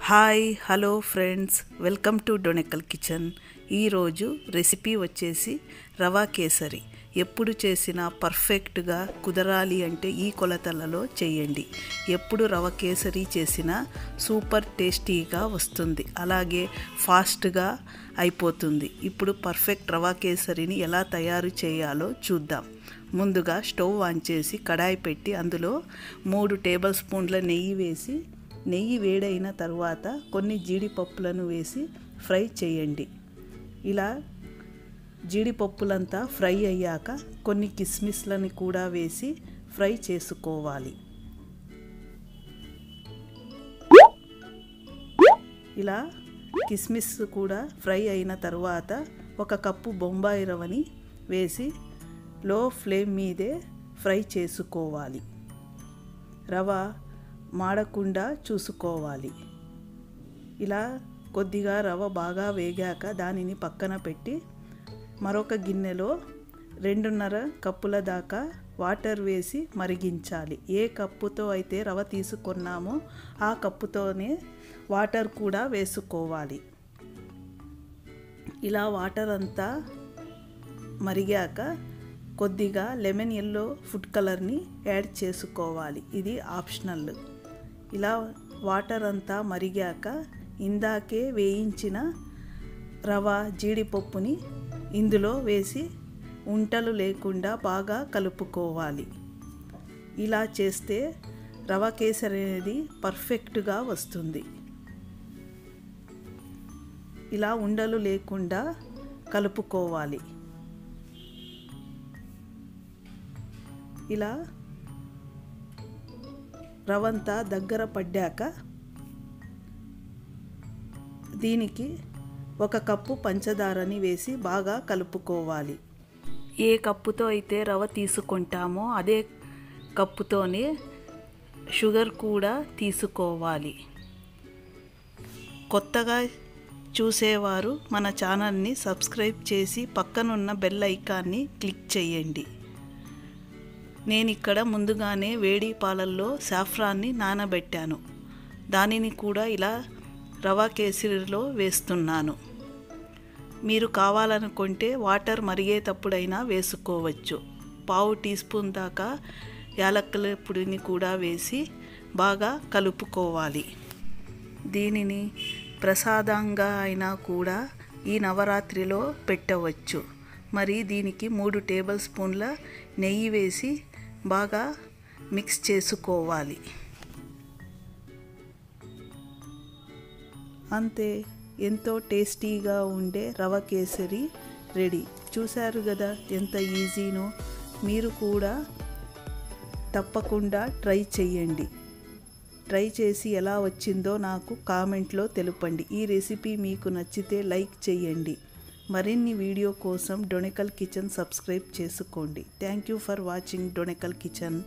Hi hello friends, welcome to డొనెకల్ ఈరోజు recipe వచ్చేసి రవా కేసరి. ఎప్పుడు చేసినా పర్ఫెక్ట్గా కుదరాలి అంటే ఈ కొలతలలో చేయండి. ఎప్పుడు రవ కేసరి చేసినా సూపర్ టేస్టీగా వస్తుంది, అలాగే ఫాస్ట్గా అయిపోతుంది. ఇప్పుడు పర్ఫెక్ట్ రవా కేసరిని ఎలా తయారు చేయాలో చూద్దాం. ముందుగా స్టవ్ ఆన్ చేసి కడాయి పెట్టి అందులో 3 టేబుల్ స్పూన్ల నెయ్యి వేసి, నెయ్యి వేడైన తర్వాత కొన్ని జీడిపప్పులను వేసి ఫ్రై చేయండి. ఇలా జీడిపప్పులంతా ఫ్రై అయ్యాక కొన్ని కిస్మిస్లను కూడా వేసి ఫ్రై చేసుకోవాలి. ఇలా కిస్మిస్ కూడా ఫ్రై అయిన తర్వాత 1 కప్పు బొంబాయి రవ్వని వేసి లో ఫ్లేమ్ మీదే ఫ్రై చేసుకోవాలి. రవ మాడకుండా చూసుకోవాలి. ఇలా కొద్దిగా రవ బాగా వేగాక దానిని పక్కన పెట్టి మరొక గిన్నెలో 2.5 కప్పుల దాకా వాటర్ వేసి మరిగించాలి. ఏ కప్పుతో అయితే రవ తీసుకున్నామో ఆ కప్పుతోనే వాటర్ కూడా వేసుకోవాలి. ఇలా వాటర్ అంతా మరిగాక కొద్దిగా లెమన్ ఎల్లో ఫుడ్ కలర్ని యాడ్ చేసుకోవాలి. ఇది ఆప్షనల్. ఇలా వాటర్ అంతా మరిగాక ఇందాకే వేయించిన రవ జీడిపప్పుని ఇందులో వేసి ఉంటలు లేకుండా బాగా కలుపుకోవాలి. ఇలా చేస్తే రవ కేసరి అనేది పర్ఫెక్ట్గా వస్తుంది. ఇలా ఉండలు లేకుండా కలుపుకోవాలి. ఇలా రవంతా దగ్గర పడ్డాక దీనికి 1 కప్పు పంచదారని వేసి బాగా కలుపుకోవాలి. ఏ కప్పుతో అయితే రవ తీసుకుంటామో అదే కప్పుతోనే షుగర్ కూడా తీసుకోవాలి. కొత్తగా చూసేవారు మన ఛానల్ని సబ్స్క్రైబ్ చేసి పక్కనున్న బెల్ ఐకాన్ని క్లిక్ చేయండి. నేను ఇక్కడ ముందుగానే వేడి పాలల్లో సాఫ్రాన్ని నానబెట్టాను. దానిని కూడా ఇలా రవా కేసరిలో వేస్తున్నాను. మీరు కావాలనుకుంటే వాటర్ మరిగేటప్పుడైనా వేసుకోవచ్చు. 1/2 టీ స్పూన్ దాకా యాలక్కుల పొడిని కూడా వేసి బాగా కలుపుకోవాలి. దీనిని ప్రసాదంగా అయినా కూడా ఈ నవరాత్రిలో పెట్టవచ్చు. మరి దీనికి 3 టేబుల్ స్పూన్ల నెయ్యి వేసి బాగా మిక్స్ చేసుకోవాలి. అంతే, ఎంతో టేస్టీగా ఉండే రవ కేసరి రెడీ. చూశారు కదా ఎంత ఈజీనో. మీరు కూడా తప్పకుండా ట్రై చేయండి. ట్రై చేసి ఎలా వచ్చిందో నాకు కామెంట్లో తెలుపండి. ఈ రెసిపీ మీకు నచ్చితే లైక్ చేయండి. మరిన్ని వీడియో కోసం డొనెకల్ కిచెన్ సబ్స్క్రైబ్ చేసుకోండి. Thank you for watching డొనెకల్ kitchen.